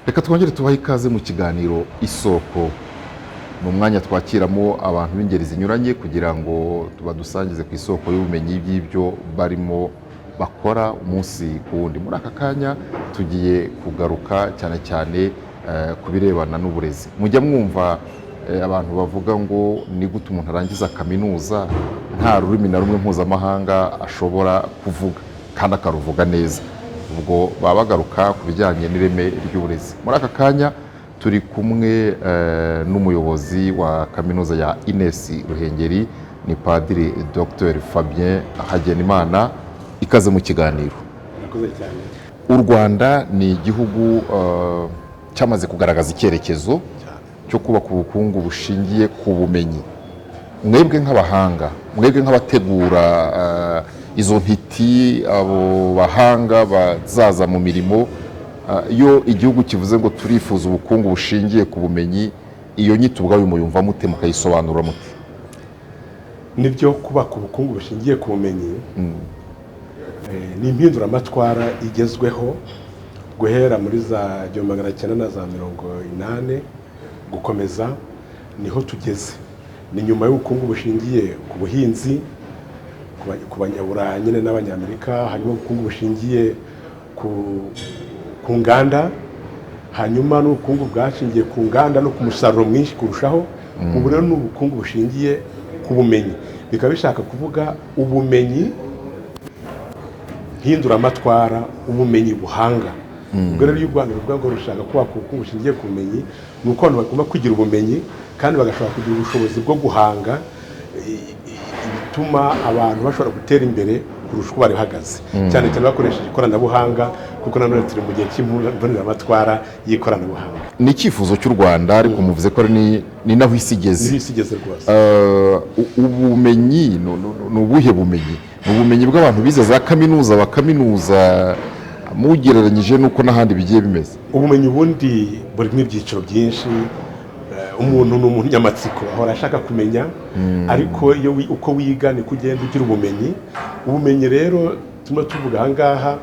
Reka twongere tubahe ikaze mu kiganiro Isoko. Mu mwanya twakiramo abantu b'ingeri zinyuranye kugira ngo tubadusangize ku isoko y'ubumenyi bw'ibyo barimo bakora umunsi ku wundi. Muri aka kanya tugiye kugaruka cyane cyane ku birebana n'uburezi. Mujya mwumva abantu bavuga ngo ni gute umuntu arangiza kaminuza nta rurimi na rumwe mpuzamahanga ashobora kuvuga kandi akaruvuga neza. Ubwo baba bagaruka ku bijyanye n'ireme ry'uburezi. Muri aka kanya turi kumwe n'umuyobozi wa kaminuza ya Ines Ruhengeri, ni Padiri Dr Fabien Hagenimana. Ikaze mu kiganiro. U Rwanda ni igihugu cyamaze kugaragaza icyerekezo cyo kubaka ubukungu bushingiye ku bumenyi. Mwebwe nk'abahanga, mwebwe nk'abategura izo ntiti, abo bahanga bazaza mu mirimo, iyo igihugu kivuze ngo turifuza ubukungu bushingiye ku bumenyi, iyo nyito ubwayo muyumva mute, mukayisobanura mute? Nibyo, kubaka ubukungu bushingiye ku bumenyi ni impinduramatwara igezweho guhera muri za 1980 gukomeza niho tugeze. Ni nyuma y'ubukungu bushingiye ku buhinzi ku banyaburayi nyine n'abanyamerika, hanyuma ubukungu bushingiye ku nganda, hanyuma n'ubukungu bwashingiye ku nganda no ku musaruro mwinshi kurushaho. Ubu rero n'ubukungu bushingiye ku bumenyi, bikaba bishaka kuvuga ubumenyi hinduramatwara, ubumenyi buhanga. Ubwo rero iyo u Rwanda ruvuga ngo rushaka kubaka ubukungu bushingiye ku bumenyi, ni uko abantu bagomba kugira ubumenyi kandi bagashobora kugira ubushobozi bwo guhanga ibituma abantu bashobora gutera imbere kurusha uko bari bahagaze, cyane cyane bakoresheje ikoranabuhanga, kuko nanone turi mu gihe cy'imboneramatwara y'ikoranabuhanga. Ni icyifuzo cy'u Rwanda, ariko muvuze ko ni naho isi igeze. Ni isi igeze rwose. Ubumenyi ni ubuhe bumenyi? Ni ubumenyi bw'abantu bize za kaminuza, bakaminuza, mugereranyije n'uko n'ahandi bigiye bimeze? Ubumenyi ubundi burimo ibyiciro byinshi. Umuntu ni umunyamatsiko, ahora ashaka kumenya, ariko iyo uko wiga niko ugenda ugira ubumenyi. Ubumenyi rero turimo tuvuga aha ngaha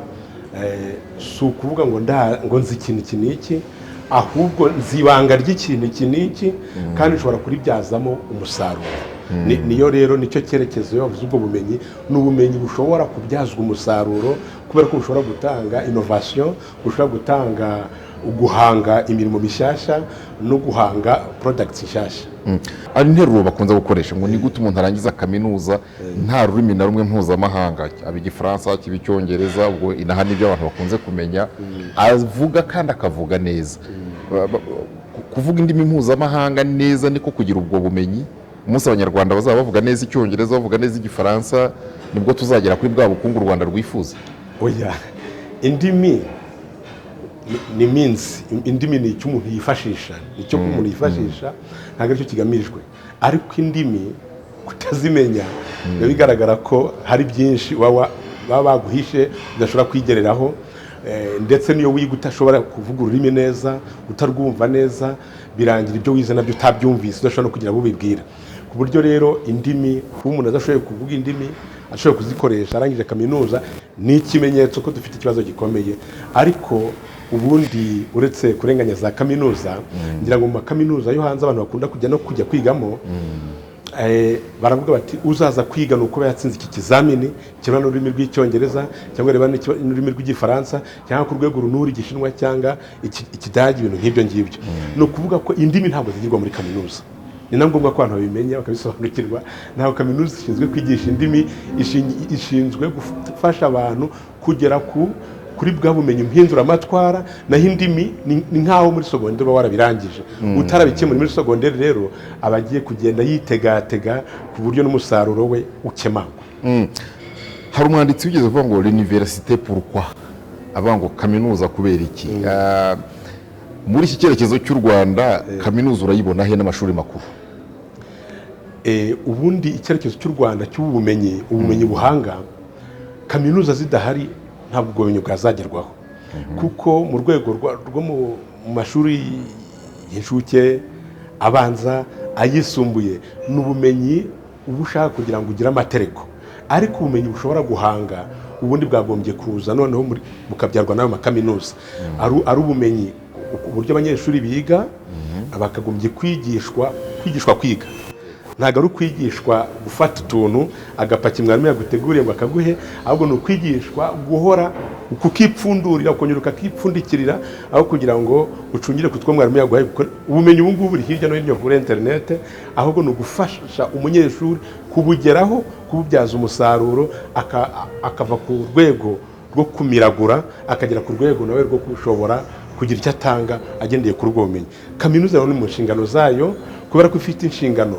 si ukuvuga ngo nzi ikintu iki n'iki, ahubwo nzi ibanga ry'ikintu iki n'iki kandi nshobora kuribyazamo umusaruro. Niyo rero nicyo cyerekezo iyo bavuze ubwo bumenyi. Ni ubumenyi bushobora kubyazwa umusaruro kubera ko bushobora gutanga innovation, bushobora gutanga guhanga imirimo mishyashya no guhanga products nshyashya. Ari interuro bakunze gukoresha ngo ni gute umuntu arangiza kaminuza nta rurimi na rumwe mpuzamahanga, aba Igifaransa, kiba Icyongereza, ubwo inaha nibyo abantu bakunze kumenya, avuga kandi akavuga neza. Kuvuga indimi mpuzamahanga neza niko kugira ubwo bumenyi. Umunsi Abanyarwanda bazaba bavuga neza Icyongereza, bavuga neza Igifaransa, nibwo tuzagera kuri bwa bukungu u Rwanda rwifuza. Oya, indimi ni means. Indimi ni icyo umuntu yifashisha, icyo umuntu yifashisha, ntabwo aricyo kigamijwe. Ariko indimi kutazimenya biba bigaragara ko hari byinshi baba baguhishe udashobora kwigereraho, ndetse niyo wiga utashobora kuvuga ururimi neza, utarwumva neza, birangira ibyo wize nabyo utabyumvise, udashobora no kugira abo ubibwira. Ku buryo rero indimi, kuba umuntu adashoboye kuvuga indimi, ashoboye kuzikoresha arangije kaminuza, ni ikimenyetso ko dufite ikibazo gikomeye. Ariko ubundi uretse kurenganya za kaminuza, ngira ngo mu makaminuza yo hanze abantu bakunda kujya kwigamo, baravuga bati uzaza kwiga ni uko yatsinze iki kizamini kiba n'ururimi rw'Icyongereza, cyangwa reba n'ururimi rw'Igifaransa, cyangwa ku rwego runuri Igishinwa cyangwa Ikidage, ibintu nk'ibyo ngibyo. Ni ukuvuga ko indimi ntabwo zigirwa muri kaminuza. Ni na ngombwa ko abantu babimenya bakabisobanukirwa. Ntabwo kaminuza ishinzwe kwigisha indimi, ishinzwe gufasha abantu kugera kuri bwa bumenyi mpinduramatwara. Naho indimi ni nk'aho muri sogonderi uba warabirangije, utarabikemura muri sogonderi rero aba agiye kugenda yitegatega ku buryo n'umusaruro we ukemangwa. Hari umwanditsi wigeze uvuga ngo l'université pourquoi, avuga ngo kaminuza kubera iki? Muri iki cyerekezo cy'u Rwanda, kaminuza urayibona he n'amashuri makuru? Ubundi icyerekezo cy'u Rwanda cy'ubumenyi, ubumenyi buhanga, kaminuza zidahari ntabwo ubwo bumenyi bwazagerwaho. Kuko mu rwego rwo mu mashuri y'incuke, abanza, ayisumbuye, n'ubumenyi uba ushaka kugira ngo ugire amatereko. Ariko ubumenyi bushobora guhanga ubundi bwagombye kuza noneho bukabyarwa n'ayo makaminuza. Ari ubumenyi uburyo abanyeshuri biga bakagombye kwigishwa kwiga ntabwo ari ukwigishwa gufata utuntu agapaki mwarimu yaguteguriye ngo akaguhe, ahubwo ni ukwigishwa guhora kukipfundurira ukongera ukakipfundikirira aho kugira ngo ucungire ku two mwarimu yaguhaye. Ubumenyi ubu ngubu buri hirya no hino kuri interinete, ahubwo ni ugufasha umunyeshuri kubugeraho, kububyaza umusaruro, akava ku rwego rwo kumiragura akagera ku rwego nawe rwo kushobora kugira icyo atanga agendeye kuri ubwo bumenyi. Kaminuza rero ni mu nshingano zayo, kubera ko ifite inshingano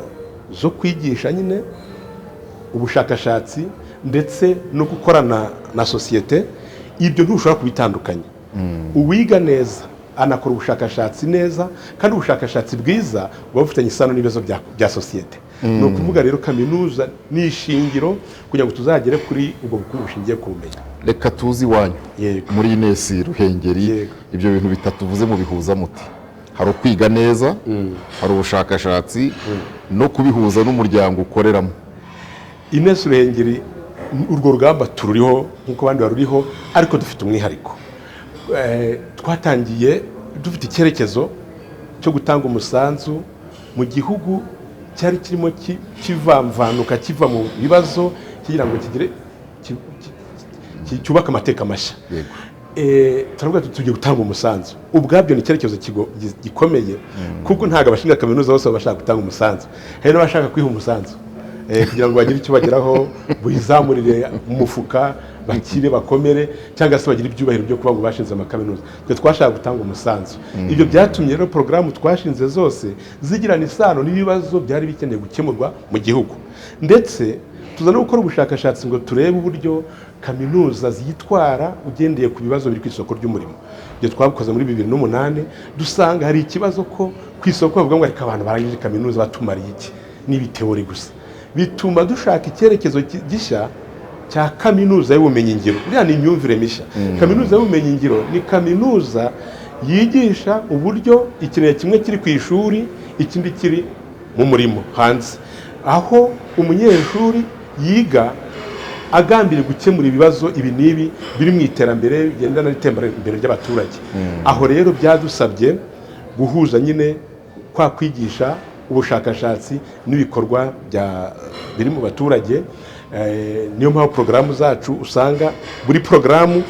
zo kwigisha nyine ubushakashatsi ndetse no gukorana na sosiyete. Ibyo ntushobora kubitandukanya. Uwiga neza anakora ubushakashatsi neza, kandi ubushakashatsi bwiza buba bufitanye isano n'ibibazo bya sosiyete. Ni ukuvuga rero kaminuza ni ishingiro kugira ngo tuzagere kuri ubwo bukungu bushingiye ku bumenyi. Reka tuzi iwanyu muri Ines Ruhengeri, ibyo bintu bitatu uvuze mu bihuza muti? Hari ukwiga neza, hari ubushakashatsi, no kubihuza n'umuryango ukoreramo. Ines Ruhengeri urwo rugamba tururiho nk'uko abandi baruriho, ariko dufite umwihariko. Twatangiye dufite icyerekezo cyo gutanga umusanzu mu gihugu cyari kirimo kivamvanuka kiva mu bibazo kugira ngo kigire cyubaka amateka mashya. Turavuga tugiye gutanga umusanzu. Ubwabyo ni icyerekezo gikomeye, kuko ntabwo abashinga kaminuza bose bashaka gutanga umusanzu, hari n'abashaka kwiha umusanzu kugira ngo bagire icyo bageraho, bizamurire mu mufuka, bakire bakomere, cyangwa se bagire ibyubahiro byo kuba ngo bashinze amakaminuza. Twe twashaka gutanga umusanzu. Ibyo byatumye rero porogaramu twashinze zose zigirana isano n'ibibazo byari bikeneye gukemurwa mu gihugu, ndetse tuza no gukora ubushakashatsi ngo turebe uburyo kaminuza zitwara ugendeye ku bibazo biri ku isoko ry'umurimo. Ibyo twabukoze muri 2008, dusanga hari ikibazo ko ku isoko bavuga ngo ariko abantu barangije kaminuza batumariye iki, n'ibiteori gusa. Bituma dushaka icyerekezo gishya cya kaminuza y'ubumenyi ngiro. Buriya ni imyumvire mishya. Kaminuza y'ubumenyi ngiro ni kaminuza yigisha uburyo ikintu kimwe kiri ku ishuri, ikindi kiri mu murimo hanze, aho umunyeshuri yiga agambiriye gukemura ibibazo ibi n'ibi biri mu iterambere bigendana n'iterambere ry'abaturage. Aho rero byadusabye guhuza nyine kwa kwigisha ubushakashatsi n'ibikorwa biri mu baturage. Niyo mpamvu porogaramu zacu usanga buri porogaramu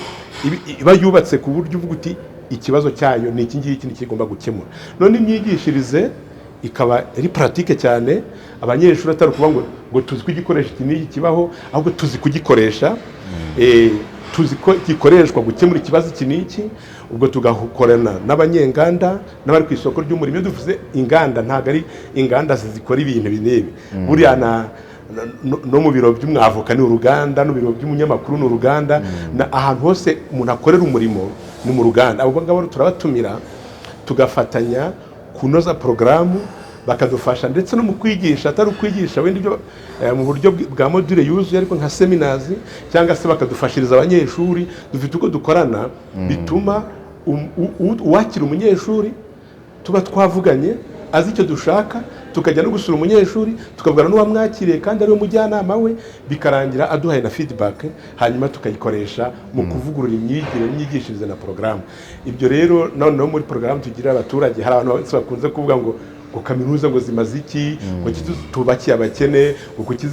iba yubatse ku buryo uvuga uti ikibazo cyayo ni iki ngiki kigomba gukemura. None imyigishirize ikaba ari pratique cyane, abanyeshuri atari ukuvuga ngo tuzi ko igikoresho iki n'iki kibaho, ahubwo tuzi kugikoresha, tuzi ko gikoreshwa gukemura ikibazo iki n'iki. Ubwo tugakorana n'abanyenganda n'abari ku isoko ry'umurimo. Iyo duvuze inganda, ntabwo ari inganda zikora ibintu binini. Buriya no mu biro by'umwavoka ni uruganda, no mu biro by'umunyamakuru ni uruganda, ahantu hose umuntu akorera umurimo ni mu ruganda. Abo ngabo turabatumira tugafatanya kunoza porogaramu, bakadufasha ndetse no mu kwigisha, atari ukwigisha wenda ibyo mu buryo bwa module yuzuye ariko nka seminars, cyangwa se bakadufashiriza abanyeshuri. Dufite uko dukorana bituma uwakira umunyeshuri tuba twavuganye, azi icyo dushaka, tukajya no gusura umunyeshuri, tukavugana n'uwamwakiriye kandi ari we mujyanama we, bikarangira aduhaye na feedback, hanyuma tukayikoresha mu kuvugurura imyigire n'imyigishirize na porogaramu. Ibyo rero noneho muri porogaramu tugira abaturage, hari abantu bakunze kuvuga ngo kaminuza ngo zimaze iki, ngo tubakiye abakene, ngo kuki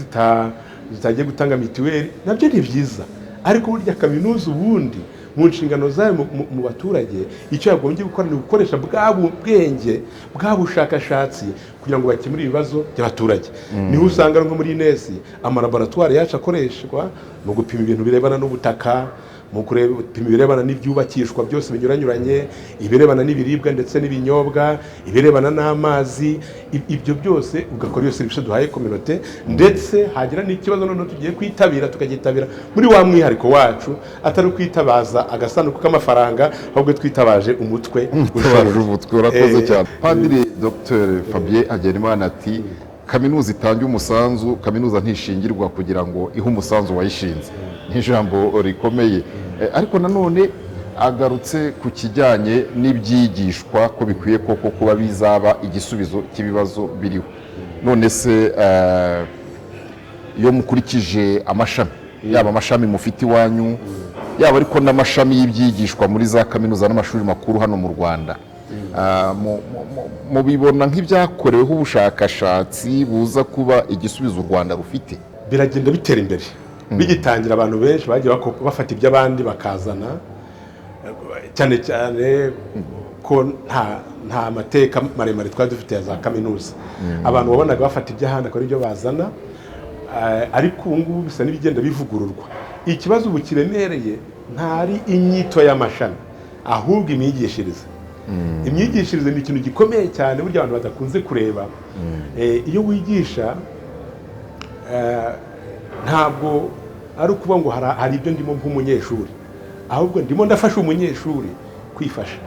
zitagiye gutanga mituweli. Nabyo ni byiza, ariko burya kaminuza ubundi mu nshingano zayo mu baturage icyo yagombye gukora ni gukoresha bwa bwenge bwa bushakashatsi kugira ngo bakemure ibibazo by'abaturage. Niho usanga nko muri Ines amalaboratoire yacu akoreshwa mu gupima ibintu birebana n'ubutaka, mu gupima ibirebana n'ibyubakishwa byose binyuranyuranye, ibirebana n'ibiribwa ndetse n'ibinyobwa, ibirebana n'amazi. Ibyo byose ugakora iyo serivisi duhaye community, ndetse hagira n'ikibazo noneho tugiye kwitabira tukagitabira muri wa mwihariko wacu, atari kwitabaza agasanduku k'amafaranga, ahubwo twitabaje umutwe. Urakoze cyane. Padiri Dr Fabien Hagenimana ati kaminuza itanga umusanzu, kaminuza ntishingirwa kugira ngo ihe umusanzu wayishinze. Ni ijambo rikomeye, ariko nanone agarutse ku kijyanye n'ibyigishwa ko bikwiye koko kuba bizaba igisubizo cy'ibibazo biriho. None se iyo mukurikije amashami, yaba amashami mufite iwanyu, yaba ariko n'amashami y'ibyigishwa muri za kaminuza n'amashuri makuru hano mu Rwanda, mubibona nk'ibyakoreweho ubushakashatsi buza kuba igisubizo u Rwanda rufite? biragenda bitera imbere bigitangira abantu benshi bagiye bafata iby'abandi bakazana cyane cyane ko nta mateka maremare twari dufite ya za kaminuza abantu wabonaga bafata iby'ahandi akora ibyo bazana ariko ubu ngubu bisa n'ibigenda bivugururwa. Ikibazo ubu kiremereye ntari inyito y'amashami ahubwo imyigishirize. Imyigishirize ni ikintu gikomeye cyane burya abantu badakunze kureba. Iyo wigisha ntabwo ari ukuvuga ngo hari ibyo ndimo nk'umunyeshuri, ahubwo ndimo ndafasha umunyeshuri kwifasha.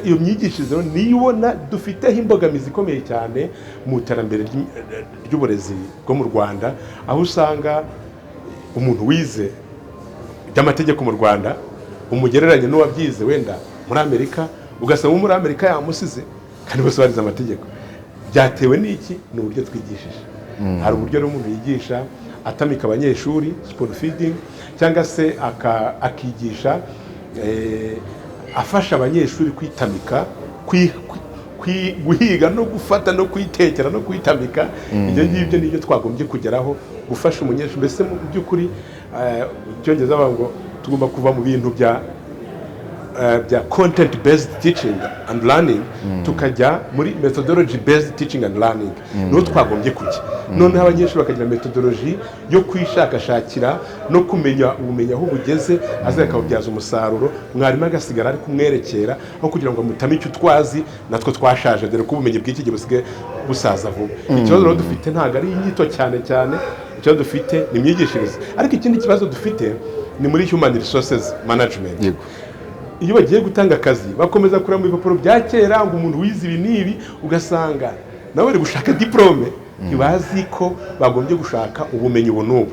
Iyo myigishirize niyo ubona dufiteho imbogamizi ikomeye cyane mu iterambere ry'uburezi bwo mu Rwanda, aho usanga umuntu wize by'amategeko mu Rwanda umugereranye n'uwabyize wenda muri Amerika, ugasanga muri Amerika yamusize kandi bose barize amategeko. Byatewe n'iki? Ni uburyo twigishije. Hari uburyo n'umuntu yigisha atamika abanyeshuri, spoon feeding, cyangwa se akigisha afasha abanyeshuri kwitamika, guhiga no gufata no kwitekera no kwitamika. Ibyo ngibyo nibyo twagombye kugeraho, gufasha umunyeshuri. Mbese mu by'ukuri icyongereza bavuga ngo tugomba kuva mu bintu bya content based teaching and learning tukajya muri methodology based teaching and learning. Niho twagombye kujya. Noneho abanyeshuri bakagira methodology yo kwishakashakira no kumenya ubumenyi aho bugeze, aza akabubyaza umusaruro. Mwarimu agasigara ari kumwerekera aho kugira ngo mutame icyo twazi natwo twashaje, dore ko ubumenyi bw'iki gihe busigaye busaza vuba. Ikibazo rero dufite ntabwo ari inyito cyane cyane, icyo dufite ni imyigishirize. Ariko ikindi kibazo dufite ni muri human resources management. Iyo bagiye gutanga akazi bakomeza kureba mu bipapuro bya kera ngo umuntu wize ibi n'ibi, ugasanga nawe ari gushaka diplome, ntibazi ko bagombye gushaka ubumenyi ubu n'ubu.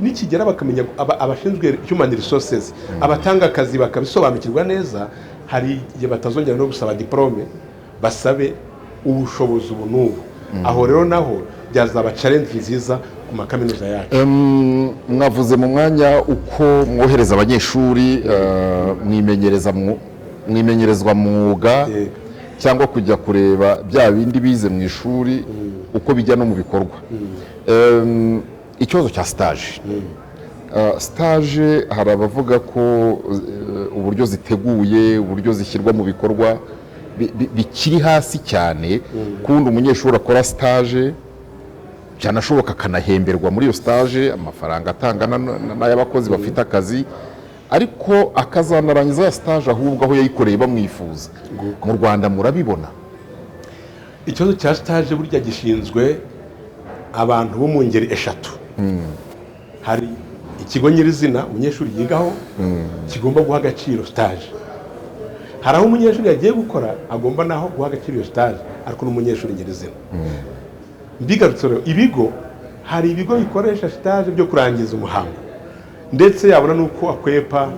Nikigera bakamenya abashinzwe human resources, abatanga akazi bakabisobanukirwa neza, hari igihe batazongera no gusaba diplome, basabe ubushobozi ubu n'ubu. Aho rero naho byazaba challenge nziza ku makaminuza yacu. Mwavuze mu mwanya uko mwohereza abanyeshuri mwimenyerezwa mwuga cyangwa kujya kureba bya bindi bize mu ishuri uko bijya no mu bikorwa. Ikibazo cya stage. Stage hari abavuga ko uburyo ziteguye, uburyo zishyirwa mu bikorwa bikiri hasi cyane, kundi umunyeshuri akora stage byanashoboka akanahemberwa muri iyo stage amafaranga atangana n'ay'abakozi bafite akazi, ariko akazanarangiza ya stage ahubwo aho yayikoreye bamwifuza. Mu Rwanda murabibona? Ikibazo cya stage burya gishinzwe abantu bo mu ngeri eshatu. Hari ikigo nyirizina umunyeshuri yigaho kigomba guha agaciro stage. Hari aho umunyeshuri yagiye gukora agomba naho guha agaciro iyo stage, ariko n'umunyeshuri nyirizina. Mbigarutse rero, ibigo hari ibigo bikoresha stage byo kurangiza umuhango, ndetse yabona nuko akwepa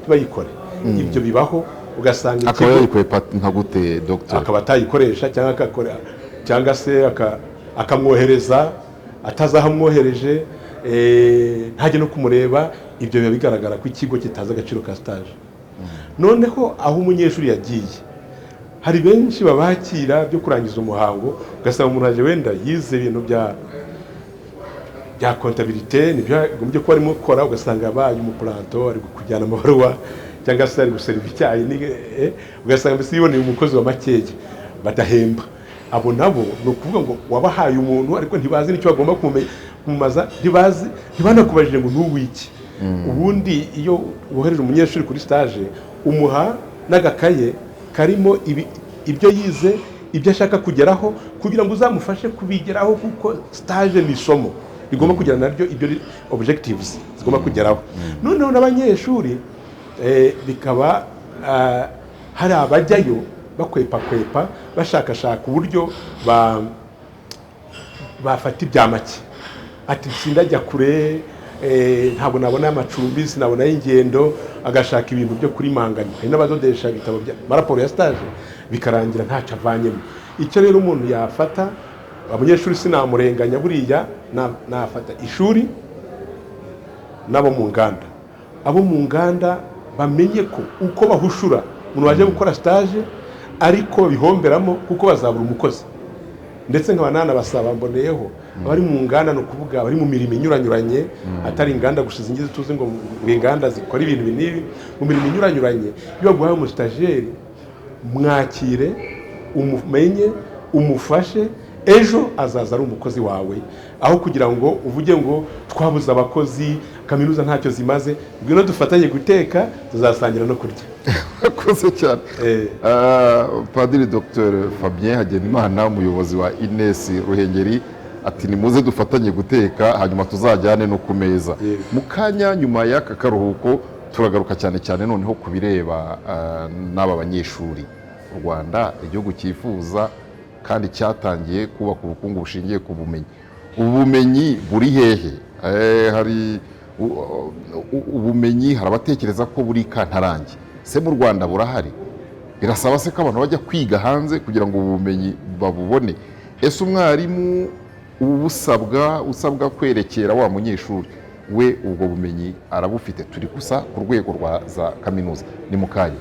bayikore. Ibyo bibaho, ugasanga akaba yayikwepa nka gute doctor? Akaba atayikoresha cyangwa akakora, cyangwa se akamwohereza atazahamwohereje, ntajye no kumureba. Ibyo biba bigaragara ko ikigo kitaza agaciro ka stage. Noneho aho umunyeshuri yagiye, hari benshi babakira byo kurangiza umuhango, ugasanga umuntu aje wenda yize ibintu bya comptabilité, nibyo agombye kuba arimo gukora, ugasanga abaye umuplanto ari kujyana amabaruwa cyangwa se ari guseriva icyayi, ugasanga mbese yiboneye umukozi wa makeya badahemba. Abo nabo ni ukuvuga ngo wabahaye umuntu ariko ntibazi n'icyo bagomba kumumaza, ntibanakubajije ngo ntuwiki. Ubundi iyo wohereje umunyeshuri kuri stage umuha n'agakaye karimo ibyo yize, ibyo ashaka kugeraho, kugira ngo uzamufashe kubigeraho, kuko stage ni isomo rigomba kugira naryo ibyo objectives zigomba kugeraho. Noneho n'abanyeshuri bikaba hari abajyayo bakwepa bashakashaka uburyo bafata ibya make. Ati sindajya kure, ntabwo nabona amacumbi, sinabona y'ingendo, agashaka ibintu byo kuri manganya. Hari n'abadodesha ibitabo bya maraporo ya stage bikarangira ntacyo avanyemo. Icyo rero umuntu yafata, abanyeshuri sinamurenganya, buriya nafata ishuri n'abo mu nganda. Abo mu nganda bamenye ko uko bahushura umuntu waje gukora stage ariko bihomberamo kuko bazabura umukozi. Ndetse nkaba nanabasaba mboneyeho abari mu nganda, no kuvuga abari mu mirimo inyuranyuranye, atari inganda gusa zingize tuzi ngo inganda zikora ibintu binibi, mu mirimo inyuranyuranye, iyo baguhaye umustajeri mwakire, umumenye, umufashe, ejo azaza ari umukozi wawe, aho kugira ngo uvuge ngo twabuze abakozi, kaminuza ntacyo zimaze, ngwino dufatanye guteka, tuzasangira no kurya. Murakoze cyane. Padiri Dr Fabien Hagenimana, umuyobozi wa Ines Ruhengeri, ati nimuze dufatanye guteka hanyuma tuzajyane no ku meza. Mu kanya nyuma y'aka karuhuko turagaruka cyane cyane noneho ku bireba n'aba banyeshuri. U Rwanda igihugu cyifuza kandi cyatangiye kubaka ubukungu bushingiye ku bumenyi. Ubumenyi buri hehe? Hari ubumenyi, hari abatekereza ko buri kantarange. Se mu Rwanda burahari? Birasaba se ko abantu bajya kwiga hanze kugira ngo ubumenyi babubone? Ese umwarimu usabwa kwerekera wa munyeshuri we ubwo bumenyi arabufite? Turi gusa ku rwego rwa za kaminuza. Ni mu kanya.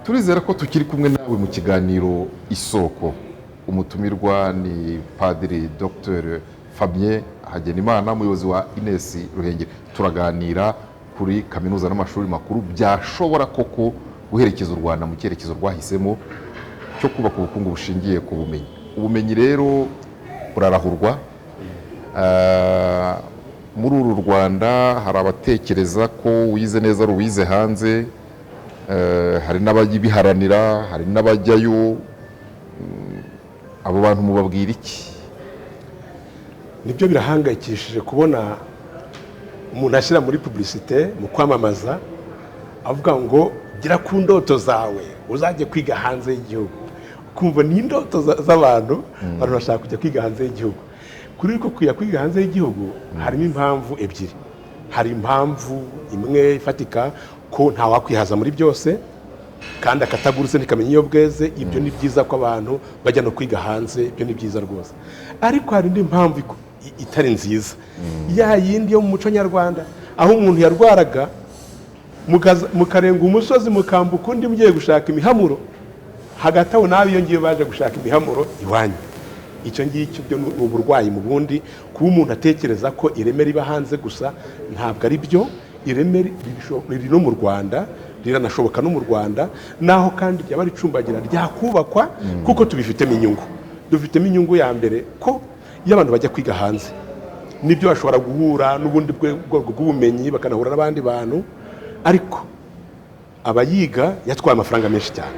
Turizera ko tukiri kumwe nawe mu kiganiro Isoko. Umutumirwa ni Padiri Dr Fabien Hagenimana, umuyobozi wa Ines Ruhengeri. Turaganira kuri kaminuza n'amashuri makuru byashobora koko guherekeza u Rwanda mu cyerekezo rwahisemo cyo kubaka ubukungu bushingiye ku bumenyi. Ubumenyi rero burarahurwa. Muri uru Rwanda hari abatekereza ko wize neza ari uwize hanze, hari n'ababiharanira, hari n'abajyayo. Abo bantu mubabwira iki? Nibyo birahangayikishije kubona umuntu ashyira muri publicité, mu kwamamaza, avuga ngo gira ku ndoto zawe uzajye kwiga hanze y'igihugu. Kumva ni indoto z'abantu, abantu bashaka kujya kwiga hanze y'igihugu. Kuri ko kwiga hanze y'igihugu harimo impamvu ebyiri. Hari impamvu imwe ifatika ko nta wakwihaza muri byose, kandi akatagurutse ntikamenya iyo bweze. Ibyo ni byiza ko abantu bajya no kwiga hanze, ibyo ni byiza rwose. Ariko hari indi mpamvu itari nziza, ya yindi yo mu muco nyarwanda, aho umuntu yarwaraga mukarenga umusozi mukambuka undi mugiye gushaka imihamuro, hagati aho nawe iyo ngiye baje gushaka imihamuro iwanyu. Icyo ngicyo byo ni uburwayi mu bundi, kuba umuntu atekereza ko ireme riba hanze gusa, ntabwo ari byo. Ireme riri no mu Rwanda, riranashoboka no mu Rwanda, naho kandi ryaba ricumbagira ryakubakwa, kuko tubifitemo inyungu. Dufitemo inyungu ya mbere ko iyo abantu bajya kwiga hanze, nibyo bashobora guhura n'ubundi bwoko bw'ubumenyi, bakanahura n'abandi bantu, ariko abayiga yatwaye amafaranga menshi cyane,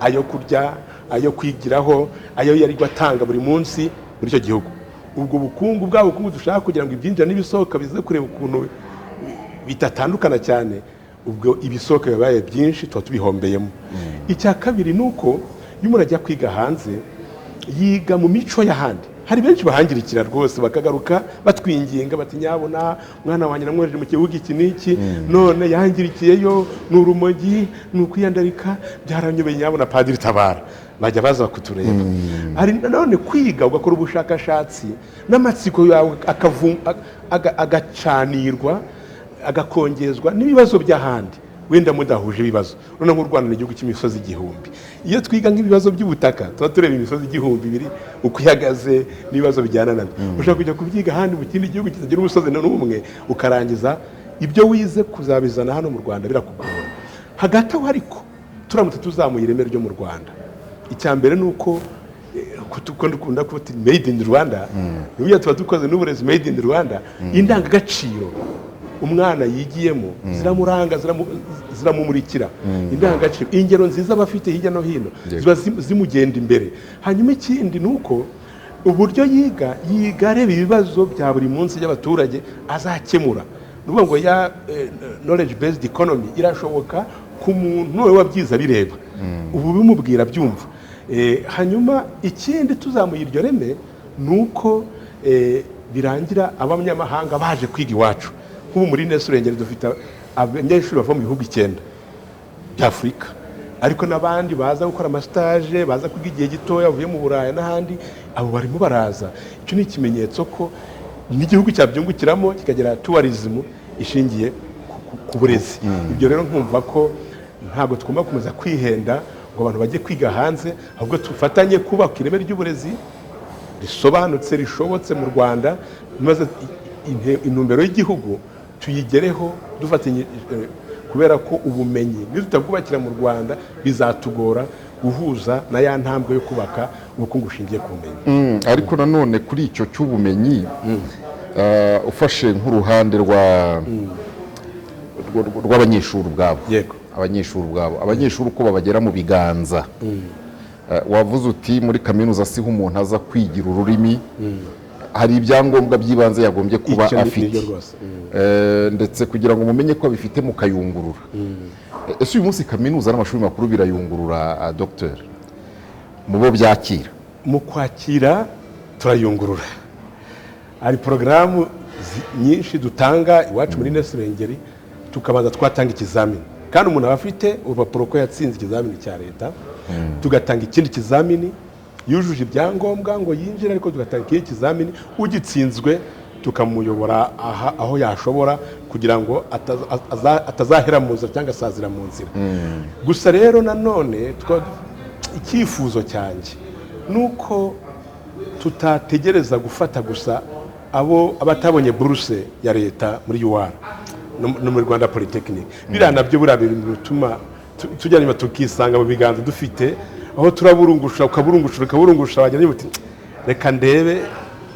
ayo kurya, ayo kwigiraho, ayo yari atanga buri munsi muri icyo gihugu. Ubwo bukungu dushaka kugira ngo ibyinjira n'ibisohoka bize kureba ukuntu bitatandukana cyane, ubwo ibisohoka bibaye byinshi tuba tubihombeyemo. Icya kabiri ni uko iyo umuntu ajya kwiga hanze yiga mu mico y'ahandi. Hari benshi bahangirikira rwose, bakagaruka batwinginga bati nyabona mwana wanjye namwohereje mu gihugu iki n'iki, none yangirikiyeyo, ni urumogi, ni ukwiyandarika, byaranyobeye, nyabona Padiri tabara. Bajya baza kutureba. Hari none kwiga ugakora ubushakashatsi, n'amatsiko yawe agacanirwa, agakongezwa n'ibibazo by'ahandi wenda mudahuje ibibazo. None nk'u Rwanda ni igihugu cy'imisozi igihumbi. Iyo twiga nk'ibibazo by'ubutaka, tuba tureba imisozi igihumbi biri uko ihagaze n'ibibazo bijyana nabyo. Ushaka kujya kubyiga ahandi mu kindi gihugu kitagira umusozi n'umwe, ukarangiza ibyo wize kuzabizana hano mu Rwanda birakugora. Hagati aho ariko turamutse tuzamuye ireme ryo mu Rwanda, icya mbere ni uko dukunda kuvuga made in Rwanda, niyo tuba dukoze n'uburezi made in Rwanda. Indangagaciro umwana yigiyemo ziramuranga, ziramumurikira. Indangagaciro, ingero nziza bafite hirya no hino ziba zimugenda imbere. Hanyuma ikindi ni uko uburyo yiga areba ibibazo bya buri munsi by'abaturage azakemura. Nuvuga ngo ya knowledge based economy irashoboka ku muntu we wabyiza bireba, ubu bimubwira byumva. Hanyuma ikindi tuzamuye iryo reme ni uko birangira abanyamahanga baje kwiga iwacu. Nk'ubu muri Ines Ruhengeri dufite abanyeshuri bava mu bihugu 9 by'Afurika, ariko n'abandi baza gukora amasitaje, baza kwiga igihe gitoya bavuye mu Burayi n'ahandi, abo barimo baraza. Icyo ni ikimenyetso ko n'igihugu cyabyungukiramo kikagira tourism ishingiye ku burezi. Ibyo rero nkumva ko ntabwo tugomba kumeza kwihenda ngo abantu bajye kwiga hanze, ahubwo tufatanye kubaka ireme ry'uburezi risobanutse rishobotse mu Rwanda, maze intumbero y'igihugu tuyigereho dufatanye, kubera ko ubumenyi nitutagubakira mu Rwanda bizatugora guhuza na ya ntambwe yo kubaka ubukungu bushingiye ku bumenyi. Ariko nanone kuri icyo cy'ubumenyi ufashe nk'uruhande rw'abanyeshuri ubwabo, abanyeshuri uko babagera mu biganza, wavuze uti muri kaminuza siho umuntu aza kwigira ururimi, hari ibyangombwa by'ibanze yagombye kuba afite, ndetse kugira ngo mumenye ko abifite mukayungurura. Ese uyu munsi kaminuza n'amashuri makuru birayungurura Dr. mu bo byakira? Mu kwakira turayungurura. Hari porogaramu nyinshi dutanga iwacu muri Nesirengeri, tukabanza twatanga ikizamini, kandi umuntu aba afite urupapuro ko yatsinze ikizamini cya leta, tugatanga ikindi kizamini yujuje ibyangombwa ngo yinjire, ariko tugatanga ikindi kizamini, ugitsinzwe tukamuyobora aho yashobora kugira ngo atazahera mu nzira cyangwa asazira mu nzira. Gusa rero nanone icyifuzo cyanjye nuko tutategereza gufata gusa abatabonye buruse ya leta muri UR no muri Rwanda Polytechnic. Biriya nabyo buriya bintu bituma tujya nyuma tukisanga mu biganza dufite aho turaburungusha ukaburungusha bagenda buti reka ndebe,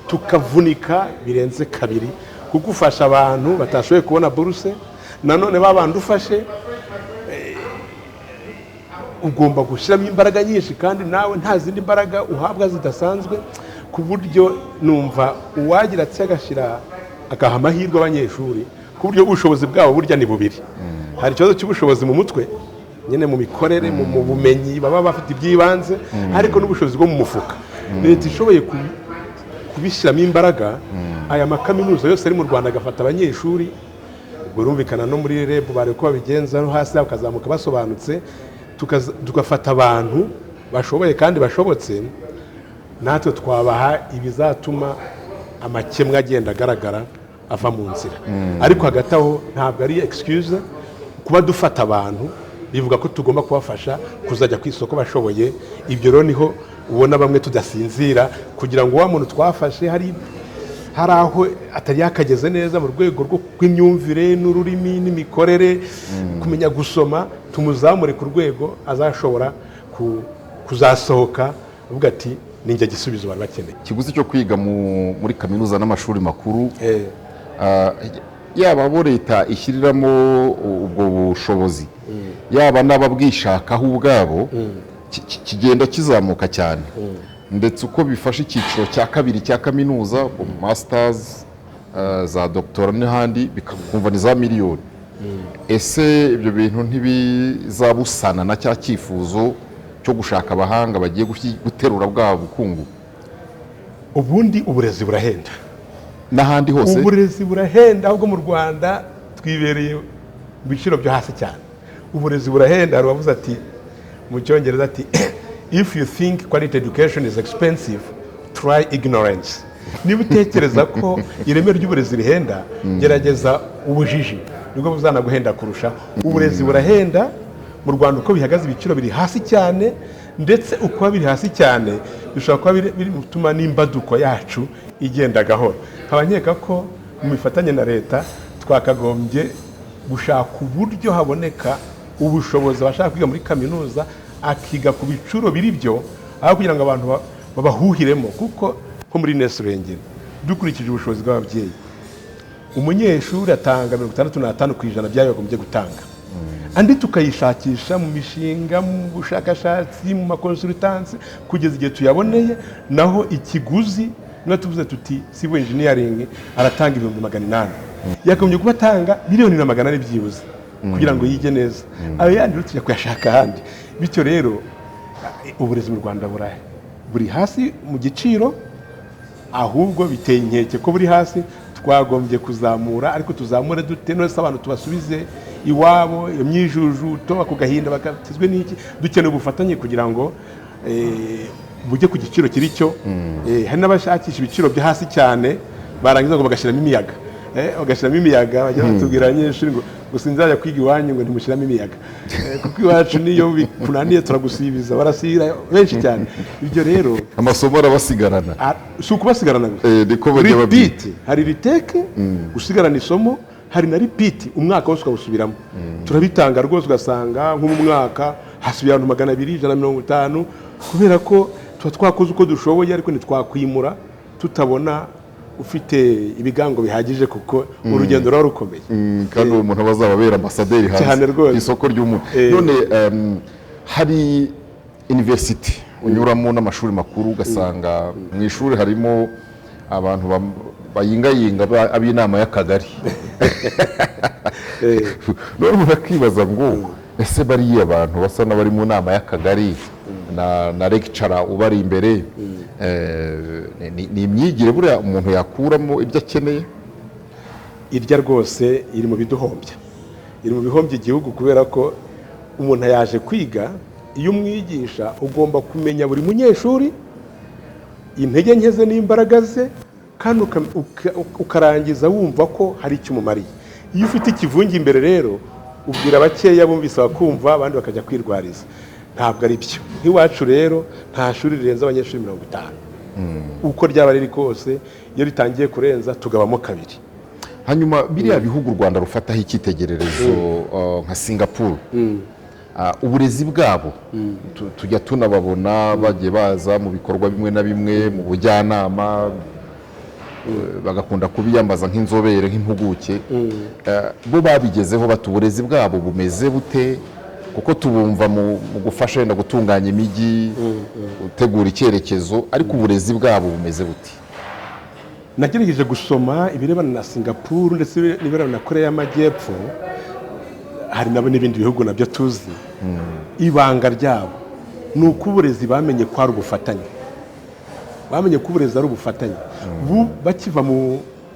tukavunika birenze kabiri kuko ufasha abantu batashoboye kubona buruse. Nanone babandi ufashe ugomba gushyiramo imbaraga nyinshi, kandi nawe nta zindi mbaraga uhabwa zidasanzwe, ku buryo numva uwagira ati agashyira akaha amahirwe abanyeshuri, ku buryo ubushobozi bwabo burya ni bubiri. Hari ikibazo cy'ubushobozi mu mutwe nyine, mu mikorere, mu bumenyi baba bafite iby'ibanze, ariko n'ubushobozi bwo mu mufuka. Leta ishoboye kubishyiramo imbaraga, aya makaminuza yose ari mu Rwanda agafata abanyeshuri, burumvikana no muri REB bari ko babigenza no hasi bakazamuka basobanutse, tugafata abantu bashoboye kandi bashobotse, natwe twabaha ibizatuma amakemwa agenda agaragara ava mu nzira. Ariko hagati aho ntabwo ari excuse kuba dufata abantu, bivuga ko tugomba kubafasha kuzajya ku isoko bashoboye. Ibyo rero niho ubona bamwe tudasinzira, kugira ngo wa muntu twafashe hari aho atari yakageze neza mu rwego rw'imyumvire n'ururimi n'imikorere, kumenya gusoma, tumuzamure ku rwego azashobora kuzasohoka avuga ati ninjye gisubizo bari bakeneye. Ikiguzi cyo kwiga muri kaminuza n'amashuri makuru, yaba abo leta ishyiriramo ubwo bushobozi, yaba n'ababwishakaho ubwabo, kigenda kizamuka cyane, ndetse uko bifasha icyiciro cya kabiri cya kaminuza, masters, za doctora n'ahandi, bikumva ni za miliyoni. Ese ibyo bintu ntibizabusana na cya cyifuzo cyo gushaka abahanga bagiye guterura bwa bukungu? Ubundi uburezi burahenda n'ahandi hose, uburezi burahenda, ahubwo mu Rwanda twibereye mu biciro byo hasi cyane. Uburezi burahenda, hari uwavuze ati mu Cyongereza ati if you think quality education is expensive, try ignorance. Niba utekereza ko ireme ry'uburezi rihenda, gerageza ubujiji, nibwo buzanaguhenda kurusha. Uburezi burahenda mu Rwanda, uko bihagaze ibiciro biri hasi cyane, ndetse uko biri hasi cyane bishobora kuba biri gutuma n'imbaduko yacu igenda gahoro. Nkeka ko mu mifatanye na leta twakagombye gushaka uburyo haboneka ubushobozi abashaka kwiga muri kaminuza akiga ku bicuro biri byo, aho kugira ngo abantu babahuhiremo. Kuko nko muri Nesirengeri dukurikije ubushobozi bw'ababyeyi, umunyeshuri atanga 65% byayo yagombye gutanga, andi tukayishakisha mu mishinga, mu bushakashatsi, mu makonsultancy, kugeza igihe tuyaboneye. Naho ikiguzi niba tuvuze tuti civil engineering aratanga 800,000, yagombye kuba atanga 1,400,000 byibuze kugira ngo yige neza. Ayo yandi tujya kuyashaka ahandi. Bityo rero uburezi mu Rwanda buri hasi mu giciro, ahubwo biteye inkeke ko buri hasi, twagombye kuzamura, ariko tuzamure dute none se abantu tubasubize iwabo imyijujuto ako gahinda bakatizwe n'iki, dukeneye ubufatanye kugira ngo bujye ku giciro kiri cyo. Hari n'abashakisha ibiciro byo hasi cyane barangiza ngo bagashyiramo imiyaga, bagashyiramo imiyaga bajya batubwira abanyeshuri ngo sinzajya kwiga iwanyu ngo ntimushyiramo imiyaga, kuko iwacu niyo bikunaniye turagusibiza, barasira benshi cyane. Ibyo rero amasomo arabasigarana, si ukubasigarana gusa, repeat, hari retake usigarana isomo, hari na repeat umwaka wose ukawusubiramo. Turabitanga rwose, ugasanga nko mu mwaka hasubiye abantu 200, 150, kubera ko tuba twakoze uko dushoboye, ariko ntitwakwimura tutabona ufite ibigango bihagije, kuko urugendo ruba rukomeye. Kandi uwo muntu bazababera ambasaderi hanze ku isoko ry'umuntu. None hari university unyuramo n'amashuri makuru, ugasanga mu ishuri harimo abantu bayingayinga ab'inama y'akagari. None umuntu akibaza ngo ese bariya abantu basa n'abari mu nama y'akagari na lecturer ubari imbere, ni imyigire buriya umuntu yakuramo ibyo akeneye? Irya rwose iri mu biduhombya, iri mu bihombya igihugu, kubera ko umuntu yaje kwiga, iyo umwigisha ugomba kumenya buri munyeshuri intege nke ze n'imbaraga ze, kandi ukarangiza wumva ko hari icyo umumariye. Iyo ufite ikivunge imbere rero ubwira bakeya bumvise bakumva, abandi bakajya kwirwariza. Ntabwo ari byo. Nk'iwacu rero nta shuri rirenze abanyeshuri 50. Uko ryaba riri kose, iyo ritangiye kurenza tugabamo 2. Hanyuma biriya bihugu u Rwanda rufataho icyitegererezo nka Singapore, uburezi bwabo tujya tunababona bagiye baza mu bikorwa bimwe na bimwe, mu bujyanama, bagakunda kubiyambaza nk'inzobere, nk'impuguke. Bo babigezeho bati uburezi bwabo bumeze bute? Kuko tubumva mu gufasha wenda gutunganya imijyi, gutegura icyerekezo, ariko uburezi bwabo bumeze bute? Nagerageje gusoma ibirebana na Singapore ndetse n'ibirebana na Korea y'Amajyepfo, hari nabo n'ibindi bihugu nabyo tuzi. Ibanga ryabo ni uko uburezi bamenye ko ari ubufatanye, bamenye ko uburezi ari ubufatanye.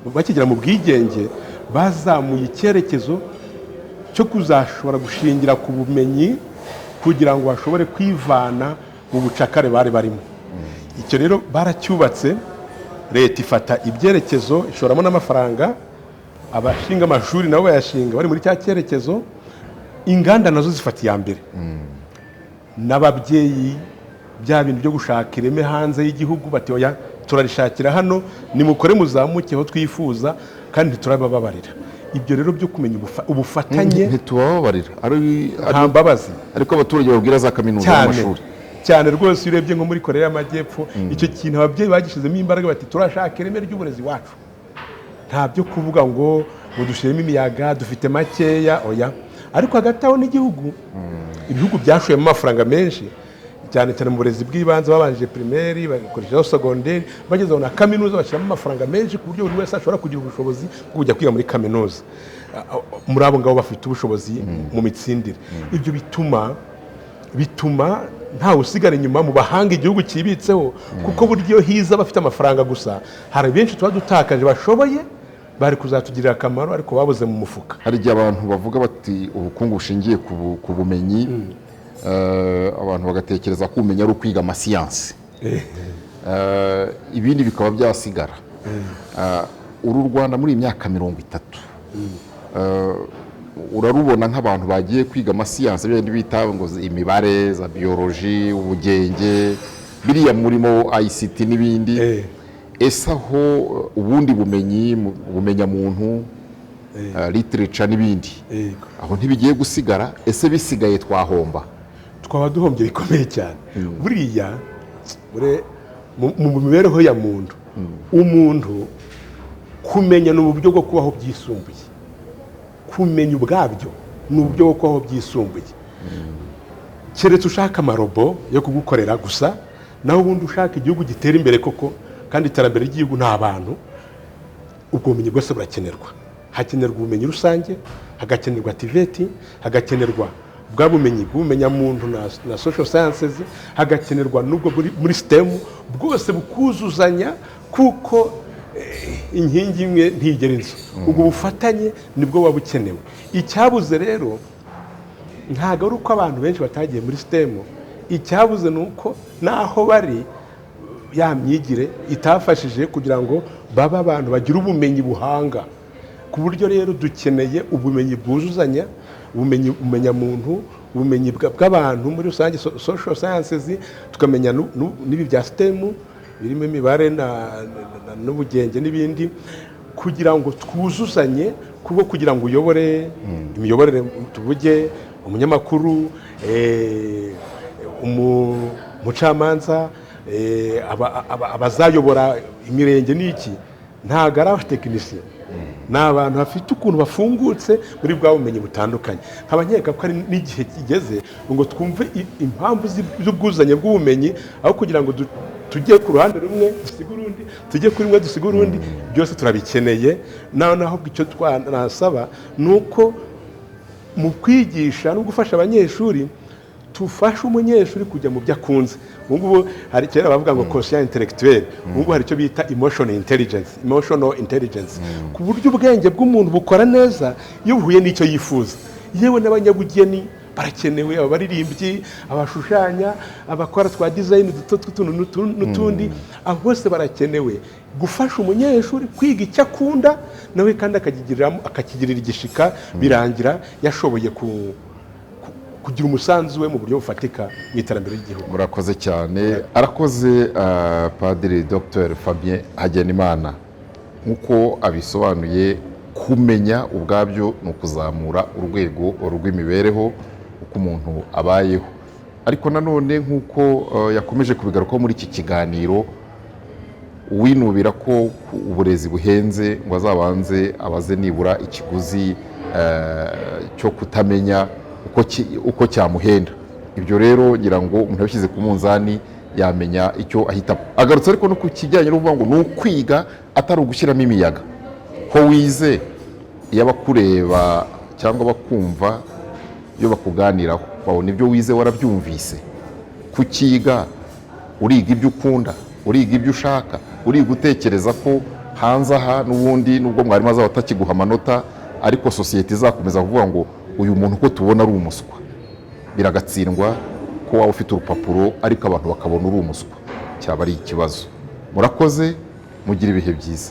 Bakigera mu bwigenge bazamuye icyerekezo cyo kuzashobora gushingira ku bumenyi kugira ngo bashobore kwivana mu bucakare bari barimo. Icyo rero baracyubatse, leta ifata ibyerekezo, ishoramo n'amafaranga, abashinga amashuri nabo bayashinga bari muri cya cyerekezo, inganda nazo zifata iya mbere, n'ababyeyi bya bintu byo gushaka ireme hanze y'igihugu bati oya turarishakira hano, nimukore muzamuke aho twifuza kandi ntiturababarira. Ibyo rero byo kumenya ubufatanye ntitubabarira, nta mbabazi, ariko abaturage babwira za kaminuza n'amashuri cyane rwose. Urebye nko muri Korea y'Amajyepfo, icyo kintu ababyeyi bagishizemo imbaraga bati turashaka ireme ry'uburezi wacu, nta byo kuvuga ngo dushyiremo imiyaga dufite makeya, oya. Ariko hagati aho n'igihugu, ibihugu byashoyemo amafaranga menshi, cyane cyane mu burezi bw'ibanze, babanje primaire, bagakoreshaho secondaire, bagezeho na kaminuza bashyiramo amafaranga menshi ku buryo buri wese ashobora kugira ubushobozi bwo kujya kwiga muri kaminuza. Muri abo ngabo bafite ubushobozi mu mitsindire. Ibyo bituma ntawe usigara inyuma mu bahanga igihugu kibitseho, kuko buryo hiza bafite amafaranga gusa, hari benshi tuba dutakaje bashoboye bari kuzatugirira akamaro, ariko babuze mu mufuka. Hari igihe abantu bavuga bati ubukungu bushingiye ku bumenyi, abantu bagatekereza ko ubumenyi ari ukwiga amasiyansi, ibindi bikaba byasigara. Uru Rwanda muri iyi myaka 30, urarubona nk'abantu bagiye kwiga amasiyansi, ibindi bita ngo imibare, za biology, ubugenge, biriya murimo ICT n'ibindi. Ese aho ubundi bumenyi, ubumenyamuntu, literature n'ibindi, aho ntibigiye gusigara? Ese bisigaye twahomba? Twaba duhombye bikomeye cyane. Buriya mu mibereho ya muntu, umuntu kumenya ni uburyo bwo kubaho byisumbuye, kumenya ubwabyo ni uburyo bwo kubaho byisumbuye. Keretse ushaka amarobo yo kugukorera gusa, naho ubundi ushaka igihugu gitera imbere koko, kandi iterambere ry'igihugu nta bantu, ubwo bumenyi bwose burakenerwa. Hakenerwa ubumenyi rusange, hagakenerwa TVET, hagakenerwa bwa bumenyi bw'ubumenyamuntu na social sciences, hagakenerwa n'ubwo muri STEM, bwose bukuzuzanya, kuko inkingi imwe ntigera inzu. ubwo bufatanye nibwo buba bukenewe. Icyabuze rero ntabwo ari uko abantu benshi batagiye muri sitemu, icyabuze ni uko n'aho bari ya myigire itafashije kugira ngo babe abantu bagira ubumenyi buhanga. Ku buryo rero dukeneye ubumenyi bwuzuzanya, ubumenyi muntu, ubumenyi bw'abantu muri rusange, social sciences, tukamenya n'ibi bya sitemu birimo imibare n'ubugenge n'ibindi, kugira ngo twuzuzanye, kugira ngo uyobore imiyoborere, tuvuge umunyamakuru, umucamanza, abazayobora imirenge n'iki, ntabwo ari abatekinisiye, ni abantu bafite ukuntu bafungutse muri bwa bumenyi butandukanye. nkaba nkeka ko ari n'igihe kigeze ngo twumve impamvu z'ubwuzuzanye bw'ubumenyi, aho kugira ngo tujye ku ruhande rumwe dusiga urundi, tujye kuri rumwe dusiga urundi. Byose turabikeneye. naho icyo twanasaba ni uko mu kwigisha no gufasha abanyeshuri, tufashe umunyeshuri kujya mu byo akunze. ubu ngubu hari kera bavuga ngo conscient intellectuel, ubu ngubu hari icyo bita emotional intelligence, ku buryo ubwenge bw'umuntu bukora neza iyo buhuye n'icyo yifuza. yewe n'abanyabugeni barakenewe, abaririmbyi, abashushanya, abakora twa design duto n'utundi, abo bose barakenewe. Gufasha umunyeshuri kwiga icyo akunda nawe kandi akakigirira igishika, birangira yashoboye kugira umusanzu we mu buryo bufatika mu iterambere ry'igihugu. Murakoze cyane. Arakoze Padiri Dr Fabien Hagenimana. Nk'uko abisobanuye, kumenya ubwabyo ni ukuzamura urwego rw'imibereho uko umuntu abayeho. Ariko nanone nk'uko yakomeje kubigarukaho muri iki kiganiro, uwinubira ko uburezi buhenze ngo azabanze abaze nibura ikiguzi cyo kutamenya uko cyamuhenda. Ibyo rero ngira ngo umuntu yabishyize ku munzani yamenya icyo ahitamo. Agarutse ariko no ku kijyanye no kuvuga ngo ni ukwiga atari ugushyiramo imiyaga. Ko wize iyo abakureba cyangwa bakumva, iyo bakuganiraho babona ibyo wize warabyumvise. Kukiga uriga ibyo ukunda, uriga ibyo ushaka, uriga gutekereza ko hanze aha n'ubundi nubwo mwarimu azaba atakiguha amanota, ariko sosiyete izakomeza kuvuga ngo uyu muntu ko tubona ari umuswa. Biragatsindwa ko waba ufite urupapuro ariko abantu bakabona uri umuswa, cyaba ari ikibazo. Murakoze, mugira ibihe byiza.